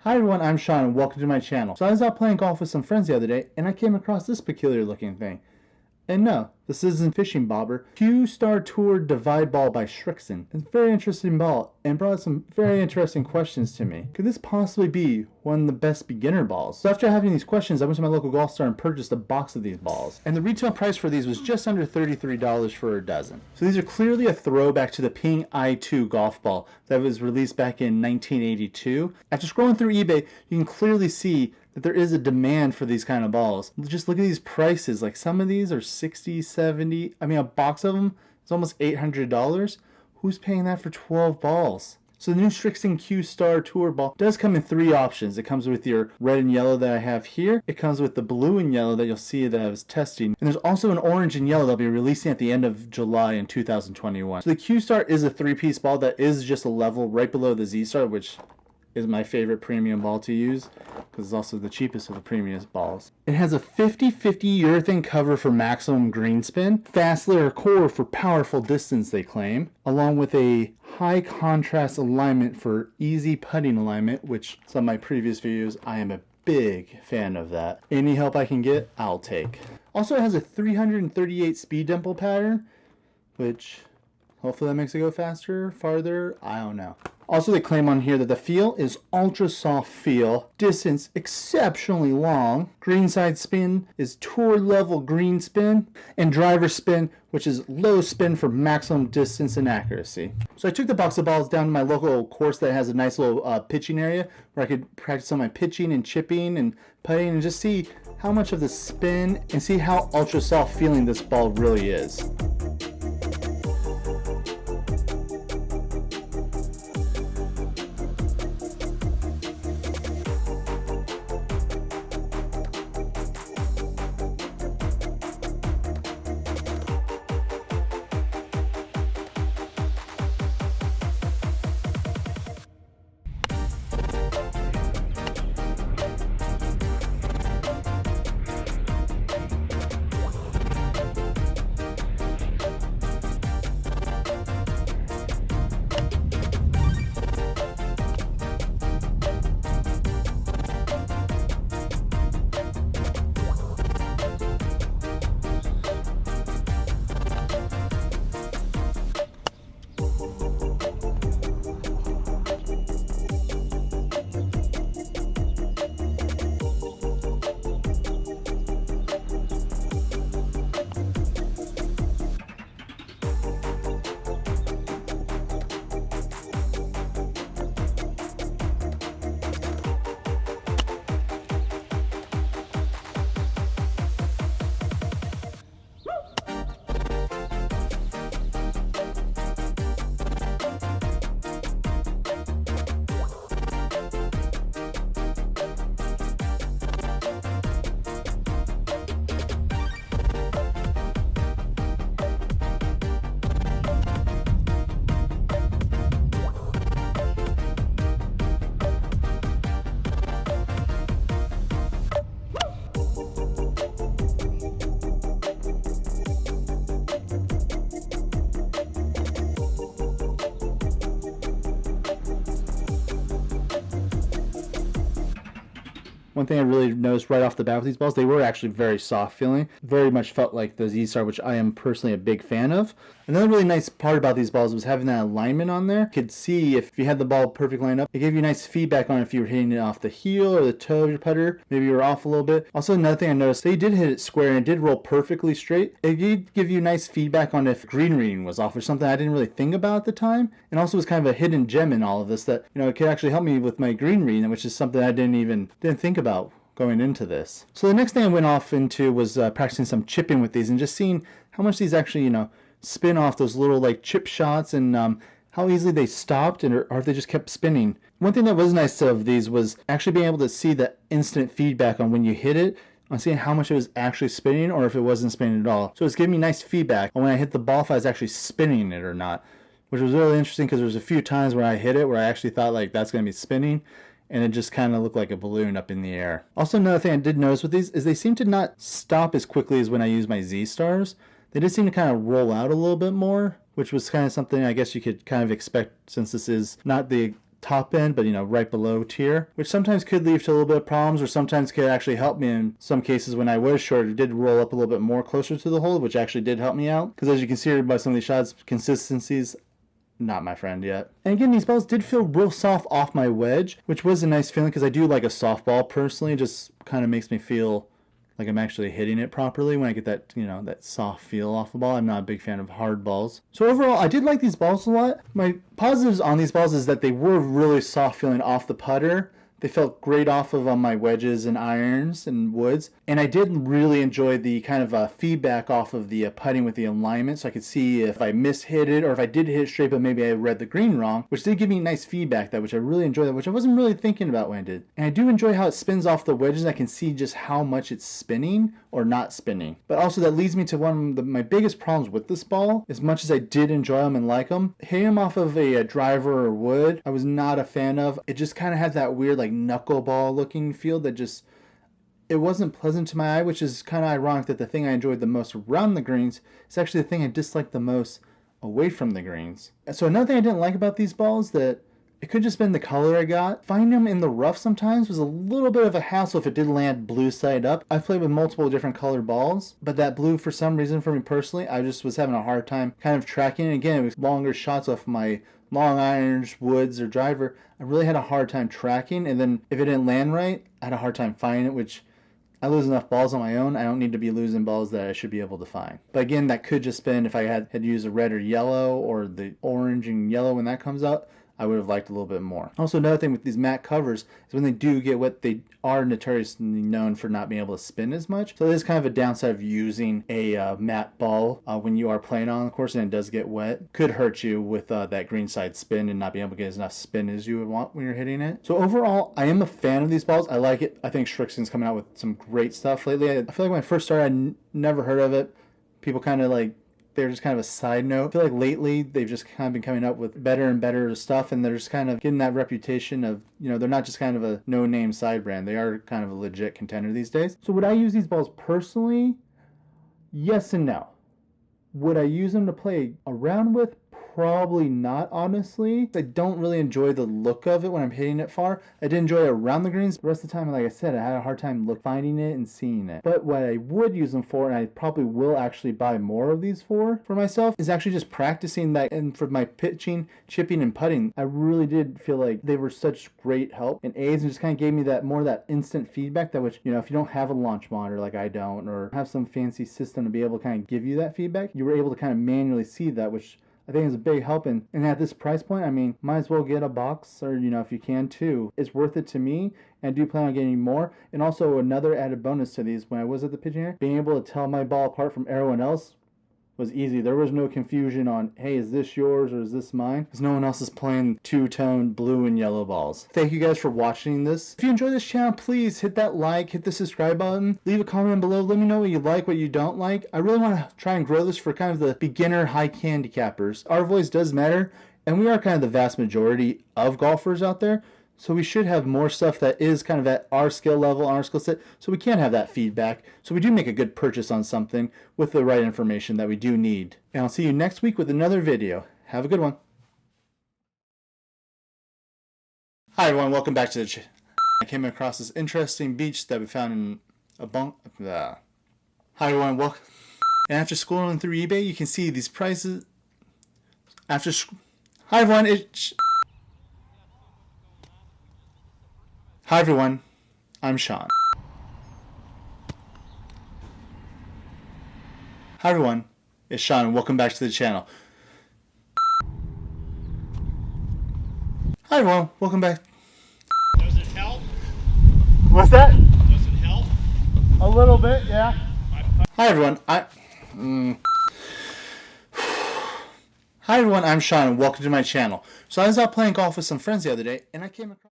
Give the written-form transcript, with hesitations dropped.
Hi everyone, I'm Shawn and welcome to my channel. So I was out playing golf with some friends the other day and I came across this peculiar looking thing. And no, this isn't fishing bobber. Q-Star Tour Divide Ball by Srixon. It's a very interesting ball and brought some very interesting questions to me. Could this possibly be one of the best beginner balls? So after having these questions, I went to my local golf store and purchased a box of these balls. And the retail price for these was just under $33 for a dozen. So these are clearly a throwback to the Ping I-2 golf ball that was released back in 1982. After scrolling through eBay, you can clearly see that there is a demand for these kind of balls. Just look at these prices. Like some of these are 60, 70. I mean, a box of them is almost $800. Who's paying that for 12 balls? So the new Srixon Q-Star Tour ball does come in three options. It comes with your red and yellow that I have here. It comes with the blue and yellow that you'll see that I was testing. And there's also an orange and yellow that'll be releasing at the end of July in 2021. So the Q-Star is a three-piece ball that is just a level right below the Z-Star, which is my favorite premium ball to use because it's also the cheapest of the premium balls. It has a 50-50 urethane cover for maximum green spin, fast layer core for powerful distance they claim, along with a high contrast alignment for easy putting alignment, which some of my previous videos I am a big fan of that. Any help I can get, I'll take. Also it has a 338 speed dimple pattern, which hopefully that makes it go faster, farther, I don't know. Also, they claim on here that the feel is ultra soft feel, distance exceptionally long, greenside spin is tour level green spin, and driver spin, which is low spin for maximum distance and accuracy. So I took the box of balls down to my local course that has a nice little pitching area where I could practice on my pitching and chipping and putting and just see how much of the spin and see how ultra soft feeling this ball really is. One thing I really noticed right off the bat with these balls, they were actually very soft feeling. Very much felt like the Z-Star, which I am personally a big fan of. Another really nice part about these balls was having that alignment on there. You could see if you had the ball perfect lined up. It gave you nice feedback on if you were hitting it off the heel or the toe of your putter. Maybe you were off a little bit. Also, another thing I noticed, they did hit it square and it did roll perfectly straight. It did give you nice feedback on if green reading was off, or something I didn't really think about at the time. And also was kind of a hidden gem in all of this that, it could actually help me with my green reading, which is something I didn't think about going into this. So the next thing I went off into was practicing some chipping with these and just seeing how much these actually, spin off those little like chip shots and how easily they stopped or if they just kept spinning. One thing that was nice of these was actually being able to see the instant feedback on when you hit it, on seeing how much it was actually spinning or if it wasn't spinning at all. So it's giving me nice feedback on when I hit the ball if I was actually spinning it or not, which was really interesting because there was a few times where I hit it where I actually thought like that's going to be spinning and it just kind of looked like a balloon up in the air. Also, another thing I did notice with these is they seem to not stop as quickly as when I use my Z-Stars. They just seem to kind of roll out a little bit more, which was kind of something I guess you could kind of expect since this is not the top end, but right below tier, which sometimes could lead to a little bit of problems, or sometimes could actually help me in some cases. When I was short, it did roll up a little bit more closer to the hole, which actually did help me out, because as you can see by some of these shots, consistencies not my friend yet. And again, these balls did feel real soft off my wedge, which was a nice feeling, because I do like a soft ball personally. It just kind of makes me feel like I'm actually hitting it properly when I get that, that soft feel off the ball. I'm not a big fan of hard balls. So overall, I did like these balls a lot. My positives on these balls is that they were really soft feeling off the putter. They felt great off of my wedges and irons and woods. And I did really enjoy the kind of feedback off of the putting with the alignment, so I could see if I mishit it or if I did hit it straight, but maybe I read the green wrong, which did give me nice feedback, which I really enjoyed, which I wasn't really thinking about when I did. And I do enjoy how it spins off the wedges. I can see just how much it's spinning or not spinning. But also that leads me to one of my biggest problems with this ball. As much as I did enjoy them and like them, hitting them off of a driver or wood, I was not a fan of. It just kind of had that weird knuckleball looking feel that just, it wasn't pleasant to my eye, which is kind of ironic that the thing I enjoyed the most around the greens is actually the thing I disliked the most away from the greens. And so another thing I didn't like about these balls, that it could just been the color I got. Finding them in the rough sometimes was a little bit of a hassle if it did land blue side up. I've played with multiple different colored balls, but that blue, for some reason, for me personally, I just was having a hard time kind of tracking it. Again, it was longer shots off my long irons, woods, or driver. I really had a hard time tracking, and then if it didn't land right, I had a hard time finding it, which I lose enough balls on my own. I don't need to be losing balls that I should be able to find. But again, that could just been if I had used a red or yellow, or the orange and yellow when that comes out, I would have liked a little bit more. Also, another thing with these matte covers is when they do get wet, they are notoriously known for not being able to spin as much. So there's kind of a downside of using a matte ball when you are playing on the course and it does get wet. Could hurt you with that green side spin and not being able to get enough spin as you would want when you're hitting it. So overall, I am a fan of these balls. I like it. I think Srixon's coming out with some great stuff lately. I feel like when I first started, I never heard of it. People kind of they're just kind of a side note. I feel like lately they've just kind of been coming up with better and better stuff, and they're just kind of getting that reputation of, they're not just kind of a no-name side brand. They are kind of a legit contender these days. So would I use these balls personally? Yes and no. Would I use them to play around with? Probably not, honestly. I don't really enjoy the look of it when I'm hitting it far. I did enjoy it around the greens. The rest of the time, like I said, I had a hard time finding it and seeing it. But what I would use them for, and I probably will actually buy more of these for myself, is actually just practicing that. And for my pitching, chipping, and putting, I really did feel like they were such great help in aids, and just kind of gave me that instant feedback that, which, if you don't have a launch monitor like I don't, or have some fancy system to be able to kind of give you that feedback, you were able to kind of manually see that, which I think it's a big help. And at this price point, I mean, might as well get a box, or, if you can too. It's worth it to me, and I do plan on getting more. And also another added bonus to these, when I was at the pitching area, being able to tell my ball apart from everyone else was easy. There was no confusion on, hey, is this yours or is this mine? Because no one else is playing two-tone blue and yellow balls. Thank you guys for watching this. If you enjoy this channel, please hit that like, hit the subscribe button, leave a comment below. Let me know what you like, what you don't like. I really want to try and grow this for kind of the beginner high handicappers. Our voice does matter, and we are kind of the vast majority of golfers out there. So we should have more stuff that is kind of at our skill level, our skill set, so we can have that feedback. So we do make a good purchase on something with the right information that we do need. And I'll see you next week with another video. Have a good one. Hi everyone, welcome back to the channel. I came across this interesting beach that we found in a bunk. Hi everyone, welcome. And after scrolling through eBay, you can see these prices. Hi everyone, Hi everyone, I'm Shawn. Hi everyone, it's Shawn and welcome back to the channel. Hi everyone, welcome back. Does it help? What's that? Does it help? A little bit, yeah. Hi everyone, Hi everyone, I'm Shawn and welcome to my channel. So I was out playing golf with some friends the other day and I came across